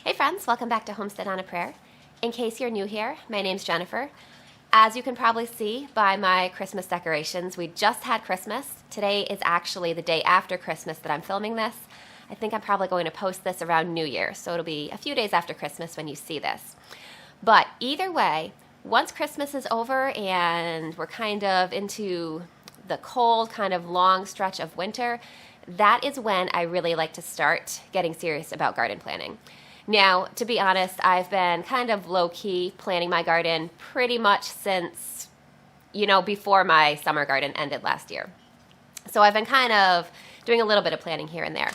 Hey friends, welcome back to Homestead on a Prayer. In case you're new here, my name's Jennifer. As you can probably see by my Christmas decorations, we just had Christmas. Today is actually the day after Christmas that I'm filming this. I think I'm probably going to post this around New Year, so it'll be a few days after Christmas when you see this. But either way, once Christmas is over and we're kind of into the cold, kind of long stretch of winter, that is when I really like to start getting serious about garden planting. Now, to be honest, I've been kind of low-key planting my garden pretty much since, before my summer garden ended last year. So I've been kind of doing a little bit of planting here and there.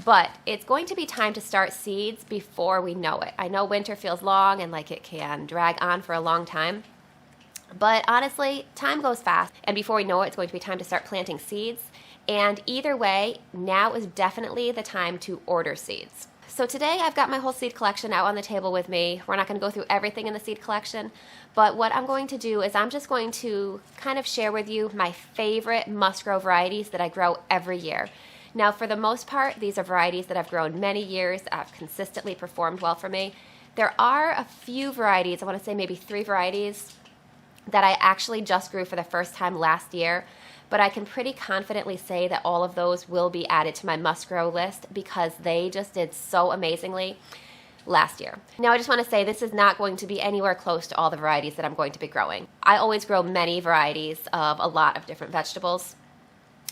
But it's going to be time to start seeds before we know it. I know winter feels long and like it can drag on for a long time. But honestly, time goes fast, and before we know it, it's going to be time to start planting seeds. And either way, now is definitely the time to order seeds. So today I've got my whole seed collection out on the table with me. We're not going to go through everything in the seed collection, but what I'm going to do is I'm just going to kind of share with you my favorite must-grow varieties that I grow every year. Now, for the most part, these are varieties that I've grown many years, have consistently performed well for me. There are a few varieties, I want to say maybe 3 varieties, that I actually just grew for the first time last year, but I can pretty confidently say that all of those will be added to my must-grow list because they just did so amazingly last year. Now, I just want to say this is not going to be anywhere close to all the varieties that I'm going to be growing. I always grow many varieties of a lot of different vegetables,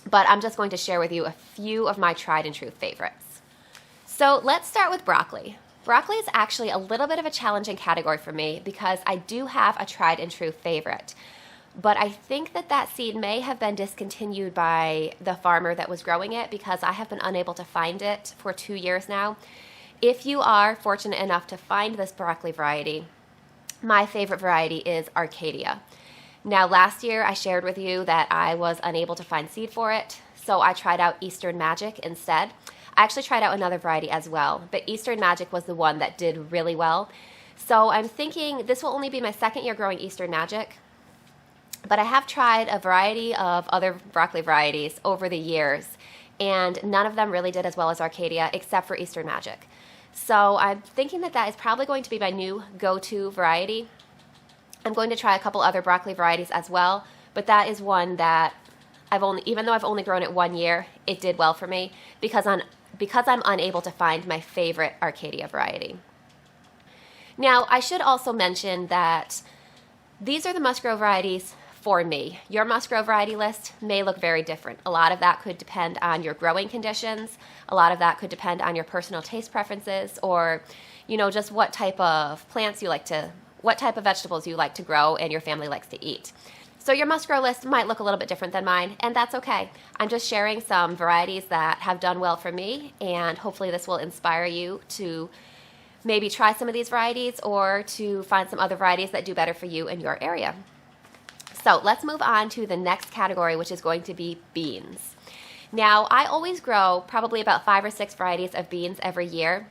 but I'm just going to share with you a few of my tried and true favorites. So let's start with broccoli. Broccoli is actually a little bit of a challenging category for me because I do have a tried and true favorite. But I think that seed may have been discontinued by the farmer that was growing it because I have been unable to find it for 2 years now. If you are fortunate enough to find this broccoli variety, my favorite variety is Arcadia. Now, last year I shared with you that I was unable to find seed for it, so I tried out Eastern Magic instead. I actually tried out another variety as well, but Eastern Magic was the one that did really well. So I'm thinking this will only be my second year growing Eastern Magic, but I have tried a variety of other broccoli varieties over the years, and none of them really did as well as Arcadia except for Eastern Magic. So I'm thinking that is probably going to be my new go-to variety. I'm going to try a couple other broccoli varieties as well, but that is one that even though I've only grown it 1 year, it did well for me because I'm unable to find my favorite Arcadia variety. Now, I should also mention that these are the must-grow varieties for me. Your must-grow variety list may look very different. A lot of that could depend on your growing conditions. A lot of that could depend on your personal taste preferences or, just what type of what type of vegetables you like to grow and your family likes to eat. So your must-grow list might look a little bit different than mine, and that's okay. I'm just sharing some varieties that have done well for me, and hopefully this will inspire you to maybe try some of these varieties or to find some other varieties that do better for you in your area. So let's move on to the next category, which is going to be beans. Now, I always grow probably about 5 or 6 varieties of beans every year,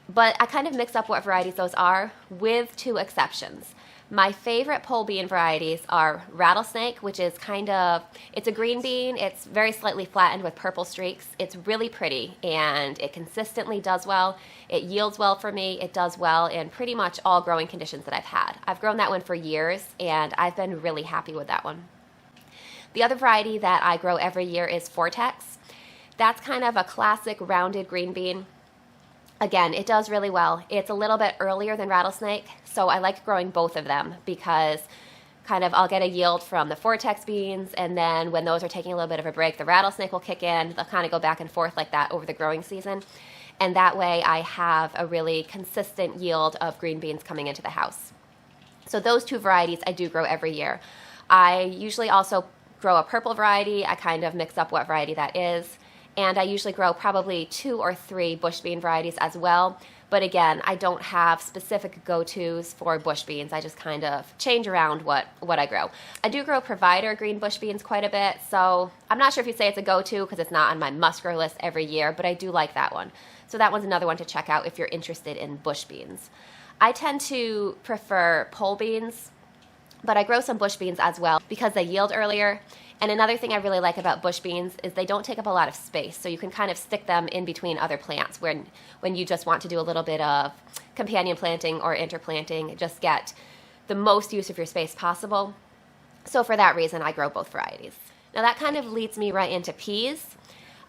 but I kind of mix up what varieties those are with 2 exceptions. My favorite pole bean varieties are Rattlesnake, which is it's a green bean. It's very slightly flattened with purple streaks. It's really pretty, and it consistently does well. It yields well for me. It does well in pretty much all growing conditions that I've had. I've grown that one for years, and I've been really happy with that one. The other variety that I grow every year is Vortex. That's kind of a classic rounded green bean. Again, it does really well. It's a little bit earlier than Rattlesnake, so I like growing both of them because I'll get a yield from the Vortex beans, and then when those are taking a little bit of a break, the Rattlesnake will kick in. They'll kind of go back and forth like that over the growing season, and that way I have a really consistent yield of green beans coming into the house. So those 2 varieties I do grow every year. I usually also grow a purple variety. I kind of mix up what variety that is. And I usually grow probably 2 or 3 bush bean varieties as well. But again, I don't have specific go-tos for bush beans. I just kind of change around what I grow. I do grow Provider green bush beans quite a bit, so I'm not sure if you'd say it's a go-to because it's not on my must-grow list every year, but I do like that one. So that one's another one to check out if you're interested in bush beans. I tend to prefer pole beans, but I grow some bush beans as well because they yield earlier And another thing I really like about bush beans is they don't take up a lot of space, so you can kind of stick them in between other plants when you just want to do a little bit of companion planting or interplanting, just get the most use of your space possible. So for that reason, I grow both varieties. Now that kind of leads me right into peas.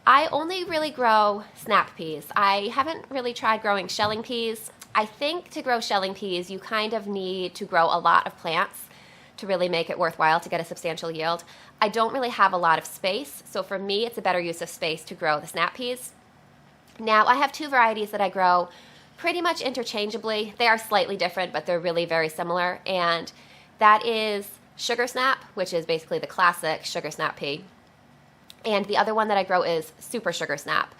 I only really grow snap peas. I haven't really tried growing shelling peas. I think to grow shelling peas, you kind of need to grow a lot of plants to really make it worthwhile to get a substantial yield. I don't really have a lot of space, so for me it's a better use of space to grow the snap peas. Now I have two varieties that I grow pretty much interchangeably. They are slightly different, but they're really very similar, and that is sugar snap, which is basically the classic sugar snap pea, and the other one that I grow is super sugar snap,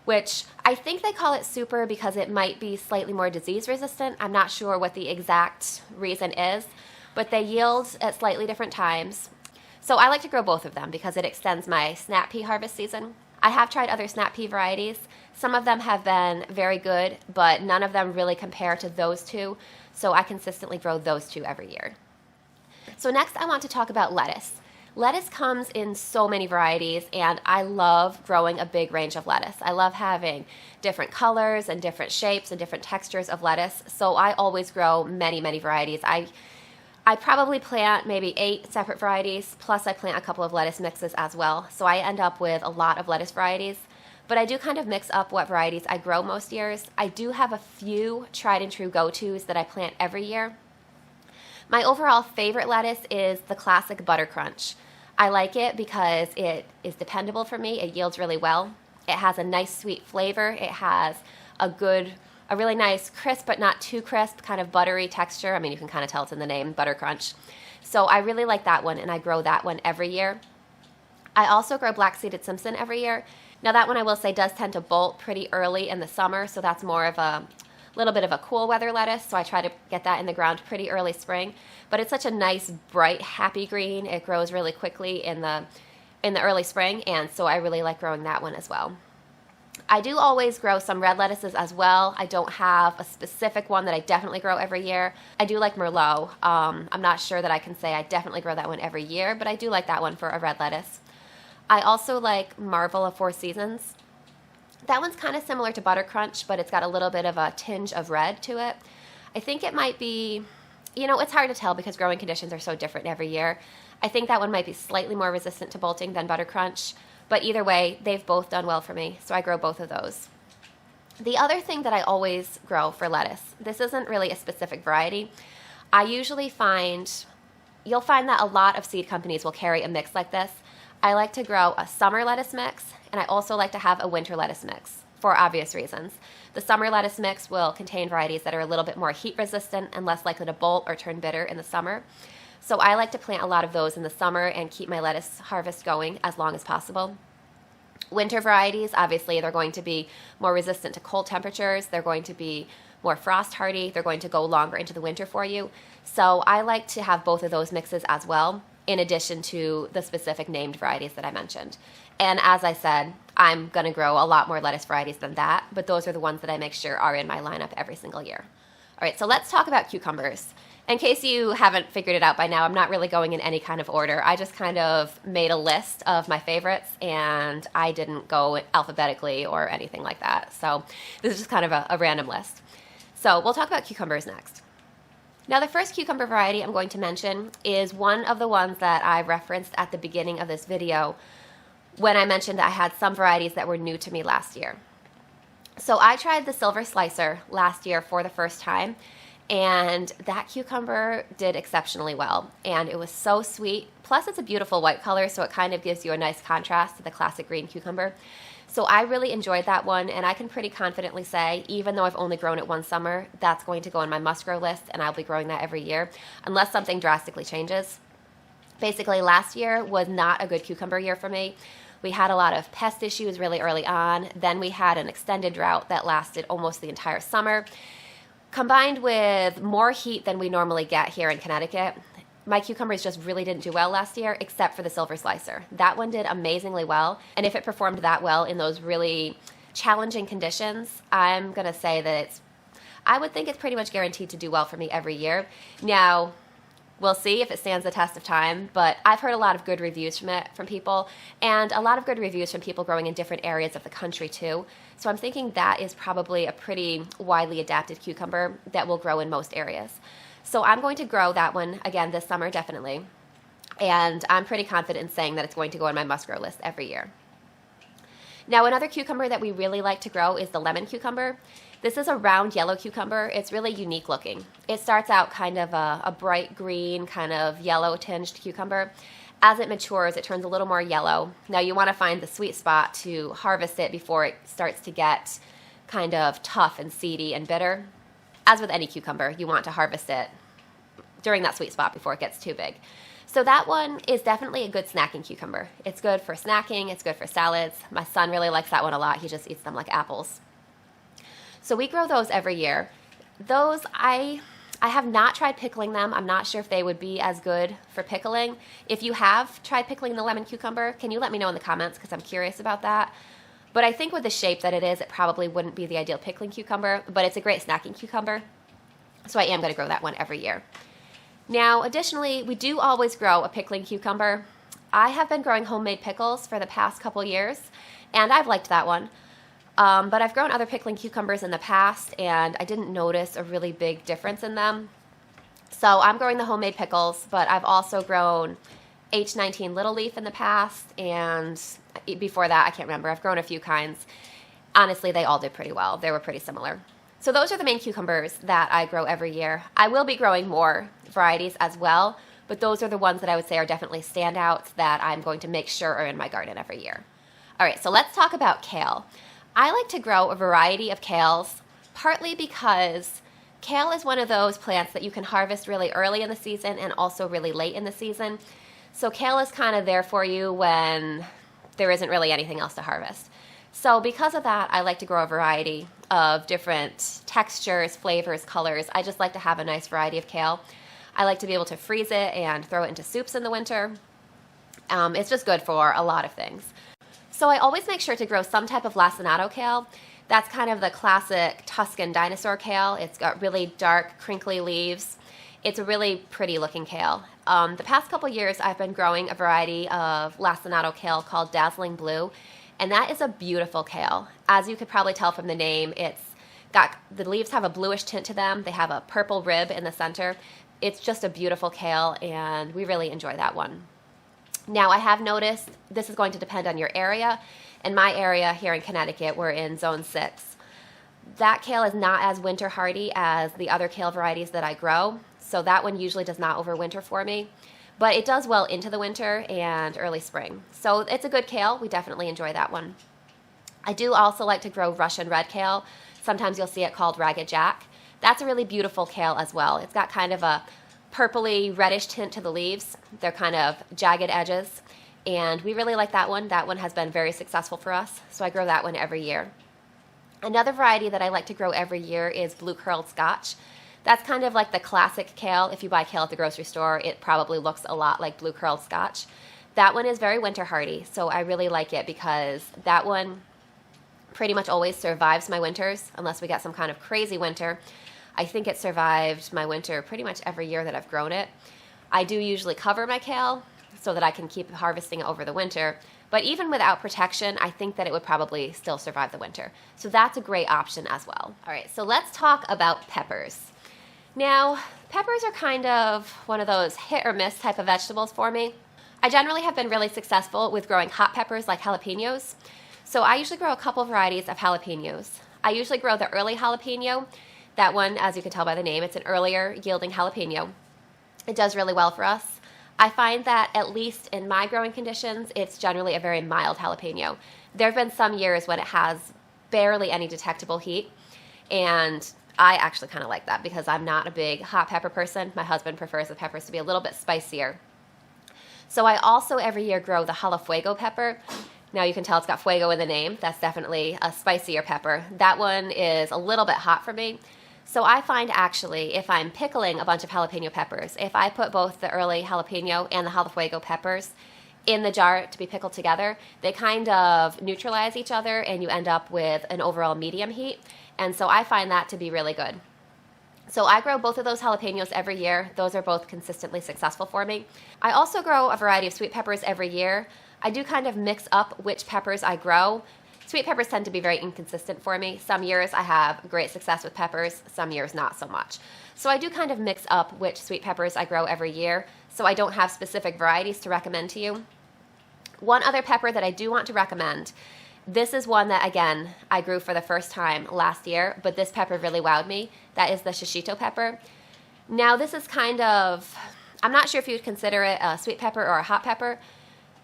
which I think they call it super because it might be slightly more disease resistant. I'm not sure what the exact reason is, but they yield at slightly different times. So I like to grow both of them because it extends my snap pea harvest season. I have tried other snap pea varieties. Some of them have been very good, but none of them really compare to those two, so I consistently grow those two every year. So next I want to talk about lettuce. Lettuce comes in so many varieties, and I love growing a big range of lettuce. I love having different colors and different shapes and different textures of lettuce, so I always grow many, many varieties. I probably plant maybe 8 separate varieties, plus I plant a couple of lettuce mixes as well, so I end up with a lot of lettuce varieties. But I do kind of mix up what varieties I grow most years. I do have a few tried and true go-tos that I plant every year. My overall favorite lettuce is the classic Butter Crunch. I like it because it is dependable for me. It yields really well. It has a nice sweet flavor. It has a really nice crisp but not too crisp kind of buttery texture. I mean, you can kind of tell it's in the name, Butter Crunch. So I really like that one, and I grow that one every year. I also grow Black-Seeded Simpson every year. Now that one I will say does tend to bolt pretty early in the summer, so that's more of a little bit of a cool weather lettuce, so I try to get that in the ground pretty early spring. But it's such a nice, bright, happy green. It grows really quickly in the early spring, and so I really like growing that one as well. I do always grow some red lettuces as well. I don't have a specific one that I definitely grow every year. I do like Merlot. I'm not sure that I can say I definitely grow that one every year, but I do like that one for a red lettuce. I also like Marvel of Four Seasons. That one's kind of similar to Butter Crunch, but it's got a little bit of a tinge of red to it. I think it might be, it's hard to tell because growing conditions are so different every year. I think that one might be slightly more resistant to bolting than Butter Crunch, but either way, they've both done well for me, so I grow both of those. The other thing that I always grow for lettuce, this isn't really a specific variety. I usually you'll find that a lot of seed companies will carry a mix like this. I like to grow a summer lettuce mix, and I also like to have a winter lettuce mix for obvious reasons. The summer lettuce mix will contain varieties that are a little bit more heat resistant and less likely to bolt or turn bitter in the summer. So I like to plant a lot of those in the summer and keep my lettuce harvest going as long as possible. Winter varieties, obviously, they're going to be more resistant to cold temperatures. They're going to be more frost hardy. They're going to go longer into the winter for you. So I like to have both of those mixes as well, in addition to the specific named varieties that I mentioned. And as I said, I'm going to grow a lot more lettuce varieties than that, but those are the ones that I make sure are in my lineup every single year. All right, so let's talk about cucumbers. In case you haven't figured it out by now, I'm not really going in any kind of order. I just kind of made a list of my favorites, and I didn't go alphabetically or anything like that. So this is just kind of a random list. So we'll talk about cucumbers next. Now the first cucumber variety I'm going to mention is one of the ones that I referenced at the beginning of this video when I mentioned that I had some varieties that were new to me last year. So I tried the Silver Slicer last year for the first time, and that cucumber did exceptionally well, and it was so sweet. Plus it's a beautiful white color, so it kind of gives you a nice contrast to the classic green cucumber. So I really enjoyed that one, and I can pretty confidently say, even though I've only grown it one summer, that's going to go on my must-grow list, and I'll be growing that every year, unless something drastically changes. Basically, last year was not a good cucumber year for me. We had a lot of pest issues really early on. Then we had an extended drought that lasted almost the entire summer. Combined with more heat than we normally get here in Connecticut, my cucumbers just really didn't do well last year, except for the Silver Slicer. That one did amazingly well, and if it performed that well in those really challenging conditions, I'm going to say that I would think it's pretty much guaranteed to do well for me every year. Now, We'll see if it stands the test of time, but I've heard a lot of good reviews from it from people, and a lot of good reviews from people growing in different areas of the country too. So I'm thinking that is probably a pretty widely adapted cucumber that will grow in most areas. So I'm going to grow that one again this summer, definitely. And I'm pretty confident in saying that it's going to go on my must-grow list every year. Now, another cucumber that we really like to grow is the lemon cucumber. This is a round yellow cucumber. It's really unique looking. It starts out kind of a bright green, kind of yellow tinged cucumber. As it matures, it turns a little more yellow. Now, you want to find the sweet spot to harvest it before it starts to get kind of tough and seedy and bitter. As with any cucumber, you want to harvest it during that sweet spot before it gets too big. So that one is definitely a good snacking cucumber. It's good for snacking, it's good for salads. My son really likes that one a lot. He just eats them like apples. So we grow those every year. Those, I have not tried pickling them. I'm not sure if they would be as good for pickling. If you have tried pickling the lemon cucumber, can you let me know in the comments, because I'm curious about that. But I think with the shape that it is, it probably wouldn't be the ideal pickling cucumber, but it's a great snacking cucumber. So I am going to grow that one every year. Now, additionally, we do always grow a pickling cucumber. I have been growing homemade pickles for the past couple years, and I've liked that one. But I've grown other pickling cucumbers in the past, and I didn't notice a really big difference in them. So I'm growing the homemade pickles, but I've also grown H19 Little Leaf in the past, and before that, I can't remember. I've grown a few kinds. Honestly, they all did pretty well. They were pretty similar. So those are the main cucumbers that I grow every year. I will be growing more varieties as well, but those are the ones that I would say are definitely standouts that I'm going to make sure are in my garden every year. All right, so let's talk about kale. I like to grow a variety of kales, partly because kale is one of those plants that you can harvest really early in the season and also really late in the season. So kale is kind of there for you when there isn't really anything else to harvest. So because of that, I like to grow a variety of different textures, flavors, colors. I just like to have a nice variety of kale. I like to be able to freeze it and throw it into soups in the winter. It's just good for a lot of things. So I always make sure to grow some type of lacinato kale. That's kind of the classic Tuscan dinosaur kale. It's got really dark, crinkly leaves. It's a really pretty looking kale. The past couple years, I've been growing a variety of lacinato kale called Dazzling Blue, and that is a beautiful kale. As you could probably tell from the name, the leaves have a bluish tint to them. They have a purple rib in the center. It's just a beautiful kale, and we really enjoy that one. Now, I have noticed this is going to depend on your area. In my area here in Connecticut, we're in Zone 6. That kale is not as winter hardy as the other kale varieties that I grow, so that one usually does not overwinter for me. But it does well into the winter and early spring. So it's a good kale. We definitely enjoy that one. I do also like to grow Russian red kale. Sometimes you'll see it called Ragged Jack. That's a really beautiful kale as well. It's got kind of a purpley reddish tint to the leaves. They're kind of jagged edges, and we really like that one. That one has been very successful for us, so I grow that one every year. Another variety that I like to grow every year is blue curled Scotch. That's kind of like the classic kale. If you buy kale at the grocery store, it probably looks a lot like blue curled Scotch. That one is very winter hardy, so I really like it because that one pretty much always survives my winters, unless we get some kind of crazy winter. I think it survived my winter pretty much every year that I've grown it. I do usually cover my kale so that I can keep harvesting it over the winter, but even without protection, I think that it would probably still survive the winter. So that's a great option as well. All right, so let's talk about peppers. Now, peppers are kind of one of those hit or miss type of vegetables for me. I generally have been really successful with growing hot peppers like jalapenos. So I usually grow a couple varieties of jalapenos. I usually grow the early jalapeno. That one, as you can tell by the name, it's an earlier yielding jalapeno. It does really well for us. I find that, at least in my growing conditions, it's generally a very mild jalapeno. There have been some years when it has barely any detectable heat, and I actually kind of like that because I'm not a big hot pepper person. My husband prefers the peppers to be a little bit spicier. So I also every year grow the jalafuego pepper. Now you can tell it's got fuego in the name. That's definitely a spicier pepper. That one is a little bit hot for me. So I find actually if I'm pickling a bunch of jalapeno peppers, if I put both the early jalapeno and the jalafuego peppers in the jar to be pickled together, they kind of neutralize each other and you end up with an overall medium heat. And so I find that to be really good. So I grow both of those jalapenos every year. Those are both consistently successful for me. I also grow a variety of sweet peppers every year. I do kind of mix up which peppers I grow. Sweet peppers tend to be very inconsistent for me. Some years I have great success with peppers, some years not so much. So I do kind of mix up which sweet peppers I grow every year, so I don't have specific varieties to recommend to you. One other pepper that I do want to recommend, this is one that, again, I grew for the first time last year, but this pepper really wowed me. That is the shishito pepper. Now, this is kind of, I'm not sure if you'd consider it a sweet pepper or a hot pepper.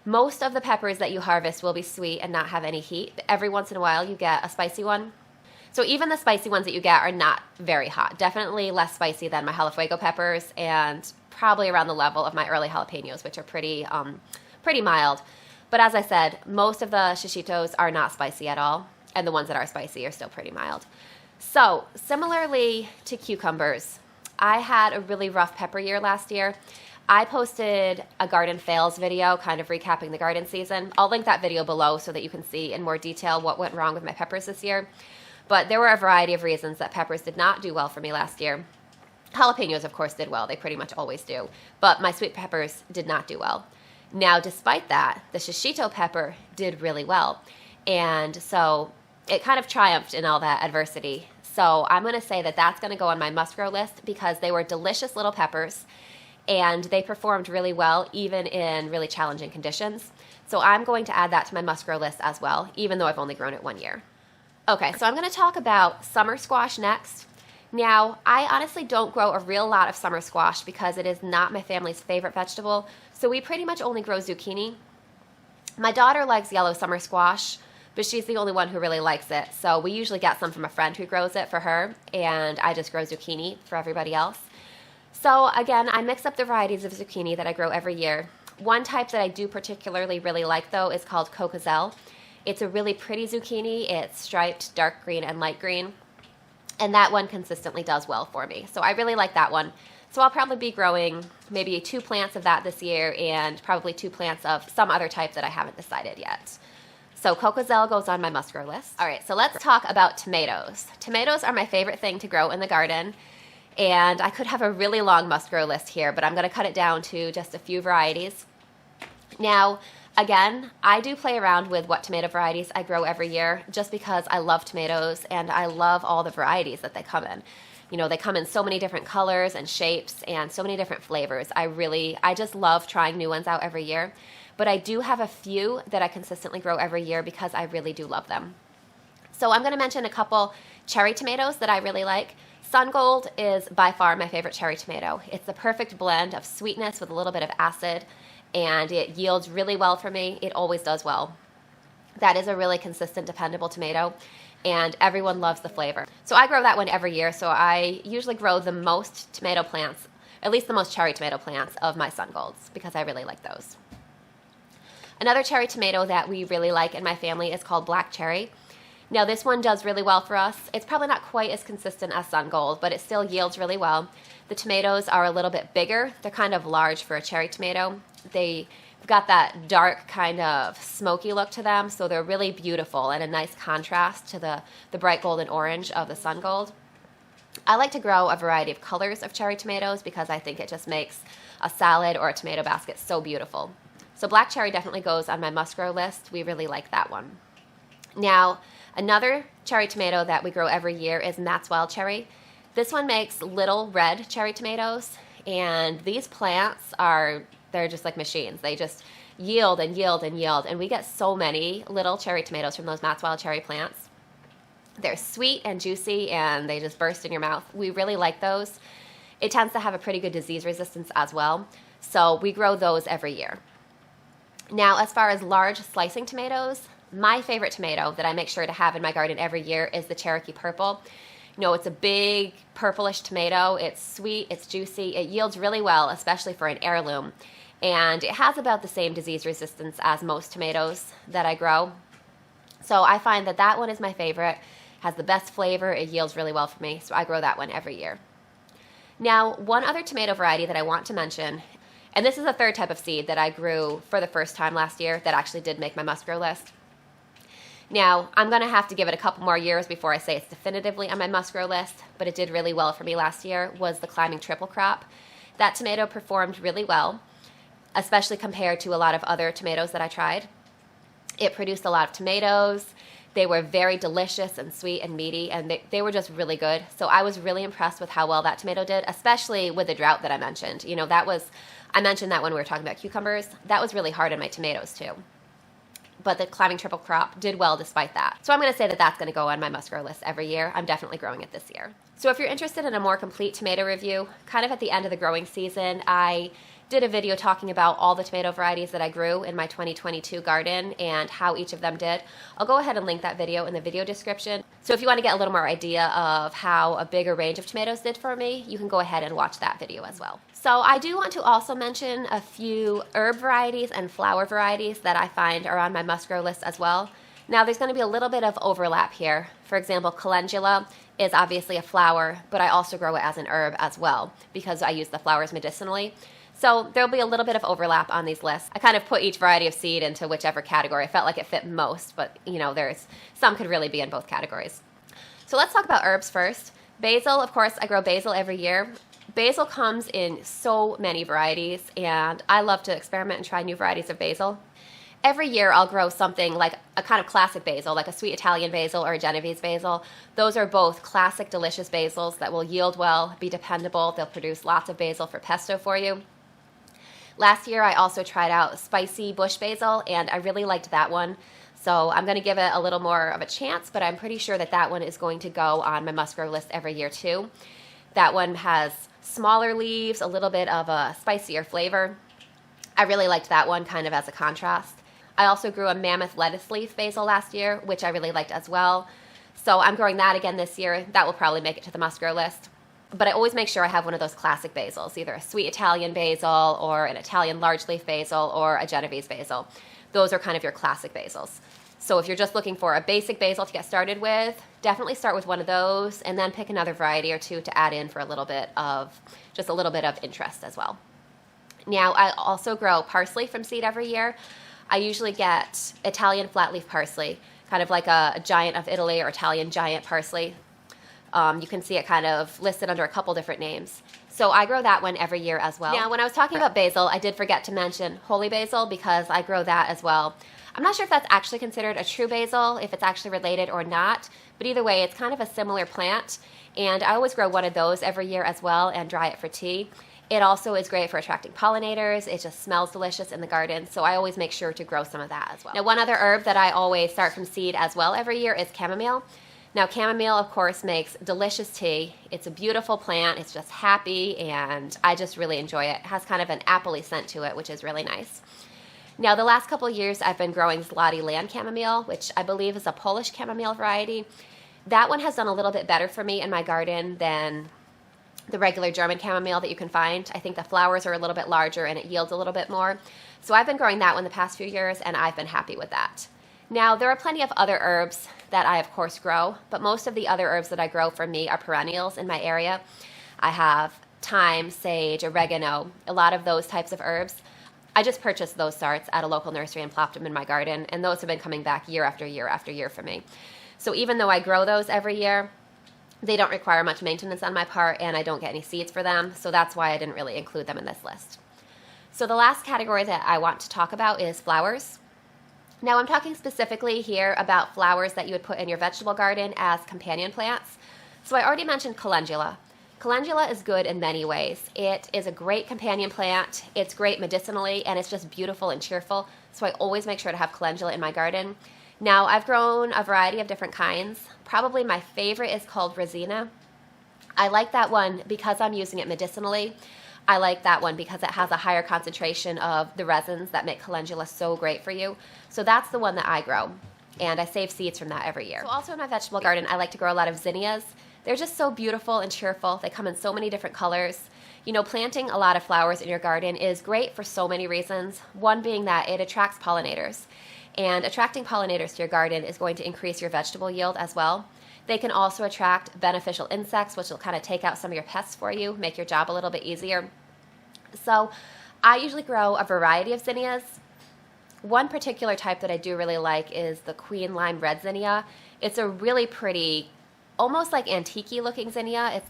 Most of the peppers that you harvest will be sweet and not have any heat. But every once in a while, you get a spicy one. So even the spicy ones that you get are not very hot. Definitely less spicy than my jalafuego peppers and probably around the level of my early jalapenos, which are pretty mild. But as I said, most of the shishitos are not spicy at all, and the ones that are spicy are still pretty mild. So similarly to cucumbers, I had a really rough pepper year last year. I posted a garden fails video kind of recapping the garden season. I'll link that video below so that you can see in more detail what went wrong with my peppers this year. But there were a variety of reasons that peppers did not do well for me last year. Jalapenos, of course, did well. They pretty much always do. But my sweet peppers did not do well. Now, despite that, the shishito pepper did really well. And so it kind of triumphed in all that adversity. So I'm going to say that that's going to go on my must-grow list because they were delicious little peppers and they performed really well even in really challenging conditions. So I'm going to add that to my must-grow list as well, even though I've only grown it 1 year. Okay, so I'm going to talk about summer squash next. Now, I honestly don't grow a real lot of summer squash because it is not my family's favorite vegetable, so we pretty much only grow zucchini. My daughter likes yellow summer squash, but she's the only one who really likes it, so we usually get some from a friend who grows it for her, and I just grow zucchini for everybody else. So again, I mix up the varieties of zucchini that I grow every year. One type that I do particularly really like, though, is called coquezel. It's a really pretty zucchini. It's striped dark green and light green. And that one consistently does well for me. So I really like that one. So I'll probably be growing maybe 2 plants of that this year and probably 2 plants of some other type that I haven't decided yet. So coquezel goes on my must-grow list. All right, so let's talk about tomatoes. Tomatoes are my favorite thing to grow in the garden. And I could have a really long must-grow list here, but I'm going to cut it down to just a few varieties. Now, again, I do play around with what tomato varieties I grow every year just because I love tomatoes and I love all the varieties that they come in. You know, they come in so many different colors and shapes and so many different flavors. I just love trying new ones out every year. But I do have a few that I consistently grow every year because I really do love them. So I'm going to mention a couple cherry tomatoes that I really like. Sun Gold is by far my favorite cherry tomato. It's the perfect blend of sweetness with a little bit of acid, and it yields really well for me. It always does well. That is a really consistent, dependable tomato, and everyone loves the flavor. So I grow that one every year, so I usually grow the most tomato plants, at least the most cherry tomato plants of my Sun Golds, because I really like those. Another cherry tomato that we really like in my family is called black cherry. Now this one does really well for us. It's probably not quite as consistent as Sun Gold, but it still yields really well. The tomatoes are a little bit bigger. They're kind of large for a cherry tomato. They've got that dark kind of smoky look to them, so they're really beautiful and a nice contrast to the bright golden orange of the Sun Gold. I like to grow a variety of colors of cherry tomatoes because I think it just makes a salad or a tomato basket so beautiful. So black cherry definitely goes on my must-grow list. We really like that one. Now, another cherry tomato that we grow every year is Maxwell cherry. This one makes little red cherry tomatoes, and these plants they're just like machines. They just yield and yield and yield, and we get so many little cherry tomatoes from those Maxwell cherry plants. They're sweet and juicy, and they just burst in your mouth. We really like those. It tends to have a pretty good disease resistance as well, so we grow those every year. Now, as far as large slicing tomatoes, my favorite tomato that I make sure to have in my garden every year is the Cherokee Purple. You know, it's a big purplish tomato. It's sweet, it's juicy, it yields really well, especially for an heirloom. And it has about the same disease resistance as most tomatoes that I grow. So I find that that one is my favorite, has the best flavor, it yields really well for me, so I grow that one every year. Now, one other tomato variety that I want to mention, and this is a third type of seed that I grew for the first time last year that actually did make my must-grow list. Now, I'm going to have to give it a couple more years before I say it's definitively on my must-grow list, but it did really well for me last year, was the climbing triple crop. That tomato performed really well, especially compared to a lot of other tomatoes that I tried. It produced a lot of tomatoes. They were very delicious and sweet and meaty, and they were just really good. So I was really impressed with how well that tomato did, especially with the drought that I mentioned. You know, I mentioned that when we were talking about cucumbers. That was really hard on my tomatoes too. But the climbing triple crop did well despite that. So I'm going to say that that's going to go on my must-grow list every year. I'm definitely growing it this year. So if you're interested in a more complete tomato review, kind of at the end of the growing season, I did a video talking about all the tomato varieties that I grew in my 2022 garden and how each of them did. I'll go ahead and link that video in the video description. So if you want to get a little more idea of how a bigger range of tomatoes did for me, you can go ahead and watch that video as well. So I do want to also mention a few herb varieties and flower varieties that I find are on my must-grow list as well. Now there's going to be a little bit of overlap here. For example, calendula is obviously a flower, but I also grow it as an herb as well because I use the flowers medicinally. So there'll be a little bit of overlap on these lists. I kind of put each variety of seed into whichever category. I felt like it fit most, but you know, there's some could really be in both categories. So let's talk about herbs first. Basil, of course, I grow basil every year. Basil comes in so many varieties, and I love to experiment and try new varieties of basil. Every year I'll grow something like a kind of classic basil, like a sweet Italian basil or a Genovese basil. Those are both classic, delicious basils that will yield well, be dependable. They'll produce lots of basil for pesto for you. Last year I also tried out spicy bush basil, and I really liked that one. So I'm going to give it a little more of a chance, but I'm pretty sure that that one is going to go on my must-grow list every year too. That one has smaller leaves, a little bit of a spicier flavor. I really liked that one kind of as a contrast. I also grew a mammoth lettuce leaf basil last year, which I really liked as well. So I'm growing that again this year. That will probably make it to the must-grow list. But I always make sure I have one of those classic basils, either a sweet Italian basil or an Italian large leaf basil or a Genovese basil. Those are kind of your classic basils. So if you're just looking for a basic basil to get started with, definitely start with one of those and then pick another variety or two to add in for a little bit of interest as well. Now, I also grow parsley from seed every year. I usually get Italian flatleaf parsley, kind of like a giant of Italy or Italian giant parsley. You can see it kind of listed under a couple different names. So I grow that one every year as well. Now, when I was talking about basil, I did forget to mention holy basil because I grow that as well. I'm not sure if that's actually considered a true basil, if it's actually related or not, but either way, it's kind of a similar plant, and I always grow one of those every year as well and dry it for tea. It also is great for attracting pollinators. It just smells delicious in the garden, so I always make sure to grow some of that as well. Now, one other herb that I always start from seed as well every year is chamomile. Now, chamomile, of course, makes delicious tea. It's a beautiful plant. It's just happy, and I just really enjoy it. It has kind of an appley scent to it, which is really nice. Now, the last couple of years, I've been growing Zloty land chamomile, which I believe is a Polish chamomile variety. That one has done a little bit better for me in my garden than the regular German chamomile that you can find. I think the flowers are a little bit larger and it yields a little bit more. So I've been growing that one the past few years, and I've been happy with that. Now, there are plenty of other herbs that I, of course, grow, but most of the other herbs that I grow for me are perennials in my area. I have thyme, sage, oregano, a lot of those types of herbs. I just purchased those sorts at a local nursery and plopped them in my garden, and those have been coming back year after year after year for me. So even though I grow those every year, they don't require much maintenance on my part, and I don't get any seeds for them, so that's why I didn't really include them in this list. So the last category that I want to talk about is flowers. Now, I'm talking specifically here about flowers that you would put in your vegetable garden as companion plants. So I already mentioned calendula. Calendula is good in many ways. It is a great companion plant. It's great medicinally, and it's just beautiful and cheerful. So I always make sure to have calendula in my garden. Now, I've grown a variety of different kinds. Probably my favorite is called Resina. I like that one because I'm using it medicinally. I like that one because it has a higher concentration of the resins that make calendula so great for you. So that's the one that I grow, and I save seeds from that every year. So also in my vegetable garden, I like to grow a lot of zinnias. They're just so beautiful and cheerful. They come in so many different colors. You know, planting a lot of flowers in your garden is great for so many reasons. One being that it attracts pollinators, and attracting pollinators to your garden is going to increase your vegetable yield as well. They can also attract beneficial insects, which will kind of take out some of your pests for you, make your job a little bit easier. So I usually grow a variety of zinnias. One particular type that I do really like is the Queen Lime Red Zinnia. It's a really pretty, almost like antique-y looking zinnia.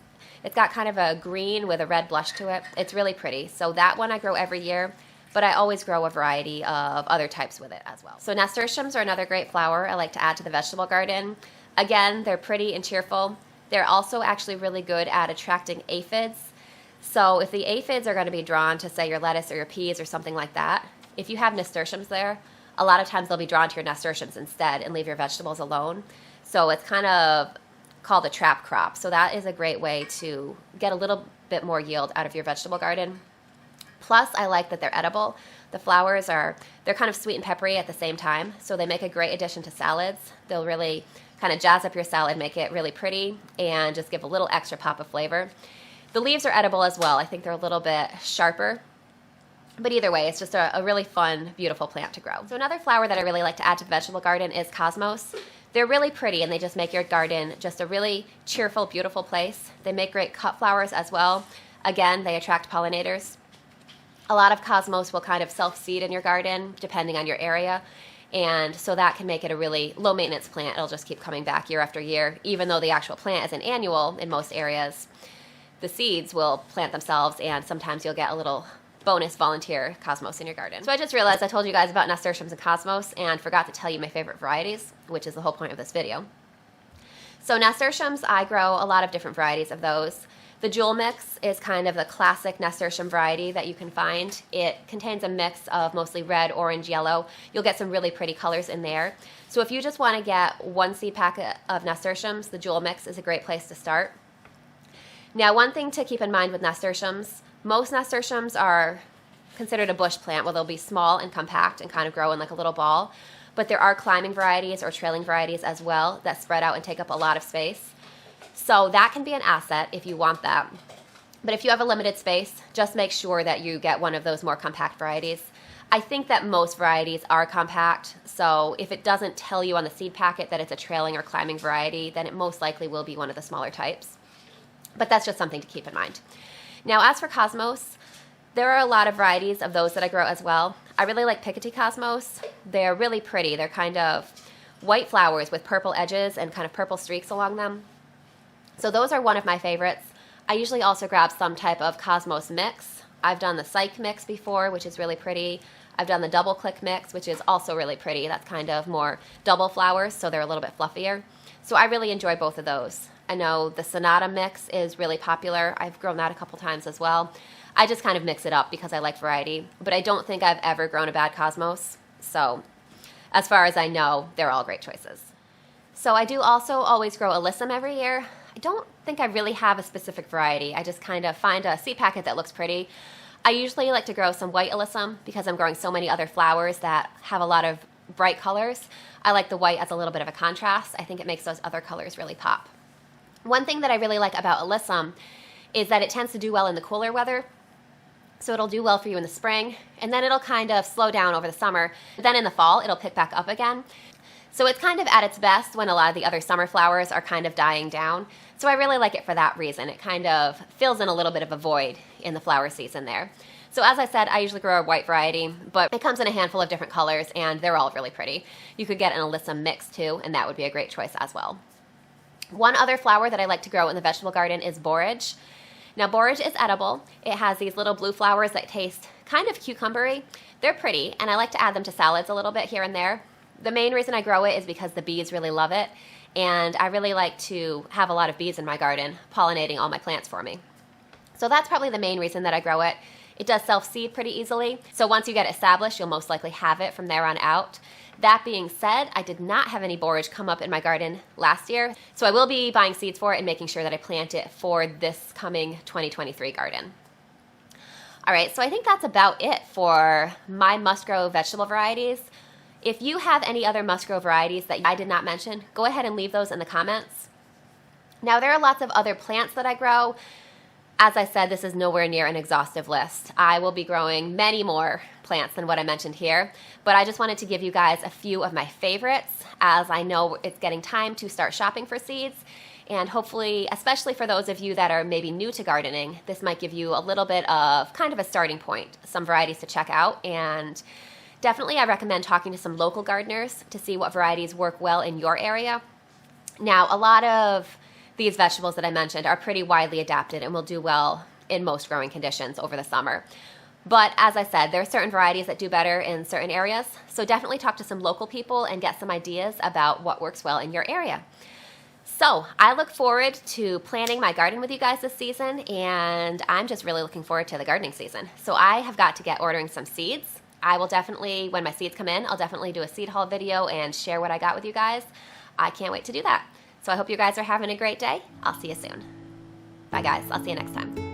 It's got kind of a green with a red blush to it. It's really pretty. So that one I grow every year, but I always grow a variety of other types with it as well. So nasturtiums are another great flower I like to add to the vegetable garden. Again, they're pretty and cheerful. They're also actually really good at attracting aphids. So if the aphids are going to be drawn to, say, your lettuce or your peas or something like that, if you have nasturtiums there, a lot of times they'll be drawn to your nasturtiums instead and leave your vegetables alone. So it's kind of called a trap crop. So that is a great way to get a little bit more yield out of your vegetable garden. Plus, I like that they're edible. The flowers they're kind of sweet and peppery at the same time, so they make a great addition to salads. They'll really kind of jazz up your salad, make it really pretty, and just give a little extra pop of flavor. The leaves are edible as well. I think they're a little bit sharper. But either way, it's just a really fun, beautiful plant to grow. So another flower that I really like to add to the vegetable garden is cosmos. They're really pretty, and they just make your garden just a really cheerful, beautiful place. They make great cut flowers as well. Again, they attract pollinators. A lot of cosmos will kind of self-seed in your garden, depending on your area. And so that can make it a really low-maintenance plant. It'll just keep coming back year after year, even though the actual plant isn't annual in most areas. The seeds will plant themselves, and sometimes you'll get a little bonus volunteer cosmos in your garden. So I just realized I told you guys about nasturtiums and cosmos and forgot to tell you my favorite varieties, which is the whole point of this video. So nasturtiums, I grow a lot of different varieties of those. The Jewel Mix is kind of the classic nasturtium variety that you can find. It contains a mix of mostly red, orange, yellow. You'll get some really pretty colors in there. So if you just want to get one seed packet of nasturtiums, the Jewel Mix is a great place to start. Now, one thing to keep in mind with nasturtiums, most nasturtiums are considered a bush plant where they'll be small and compact and kind of grow in like a little ball. But there are climbing varieties or trailing varieties as well that spread out and take up a lot of space. So that can be an asset if you want that. But if you have a limited space, just make sure that you get one of those more compact varieties. I think that most varieties are compact, so if it doesn't tell you on the seed packet that it's a trailing or climbing variety, then it most likely will be one of the smaller types. But that's just something to keep in mind. Now, as for cosmos, there are a lot of varieties of those that I grow as well. I really like Picotee cosmos. They're really pretty. They're kind of white flowers with purple edges and kind of purple streaks along them. So those are one of my favorites. I usually also grab some type of cosmos mix. I've done the Psych mix before, which is really pretty. I've done the Double Click mix, which is also really pretty. That's kind of more double flowers, so they're a little bit fluffier. So I really enjoy both of those. I know the Sonata mix is really popular. I've grown that a couple times as well. I just kind of mix it up because I like variety, but I don't think I've ever grown a bad cosmos. So as far as I know, they're all great choices. So I do also always grow alyssum every year. I don't think I really have a specific variety. I just kind of find a seed packet that looks pretty. I usually like to grow some white alyssum because I'm growing so many other flowers that have a lot of bright colors. I like the white as a little bit of a contrast. I think it makes those other colors really pop. One thing that I really like about alyssum is that it tends to do well in the cooler weather. So it'll do well for you in the spring, and then it'll kind of slow down over the summer. Then in the fall, it'll pick back up again. So it's kind of at its best when a lot of the other summer flowers are kind of dying down. So I really like it for that reason. It kind of fills in a little bit of a void in the flower season there. So as I said, I usually grow a white variety, but it comes in a handful of different colors, and they're all really pretty. You could get an alyssum mix too, and that would be a great choice as well. One other flower that I like to grow in the vegetable garden is borage. Now, borage is edible. It has these little blue flowers that taste kind of cucumbery. They're pretty, and I like to add them to salads a little bit here and there. The main reason I grow it is because the bees really love it, and I really like to have a lot of bees in my garden pollinating all my plants for me. So that's probably the main reason that I grow it. It does self-seed pretty easily, so once you get established, you'll most likely have it from there on out. That being said, I did not have any borage come up in my garden last year, so I will be buying seeds for it and making sure that I plant it for this coming 2023 garden. All right, so I think that's about it for my must-grow vegetable varieties. If you have any other must-grow varieties that I did not mention, go ahead and leave those in the comments. Now, there are lots of other plants that I grow. As I said, this is nowhere near an exhaustive list. I will be growing many more plants than what I mentioned here, but I just wanted to give you guys a few of my favorites, as I know it's getting time to start shopping for seeds, and hopefully, especially for those of you that are maybe new to gardening, this might give you a little bit of kind of a starting point, some varieties to check out, and Definitely I recommend talking to some local gardeners to see what varieties work well in your area. Now, a lot of these vegetables that I mentioned are pretty widely adapted and will do well in most growing conditions over the summer. But as I said, there are certain varieties that do better in certain areas, so definitely talk to some local people and get some ideas about what works well in your area. So I look forward to planting my garden with you guys this season, and I'm just really looking forward to the gardening season. So I have got to get ordering some seeds. I will definitely, when my seeds come in, I'll definitely do a seed haul video and share what I got with you guys. I can't wait to do that. So I hope you guys are having a great day. I'll see you soon. Bye guys, I'll see you next time.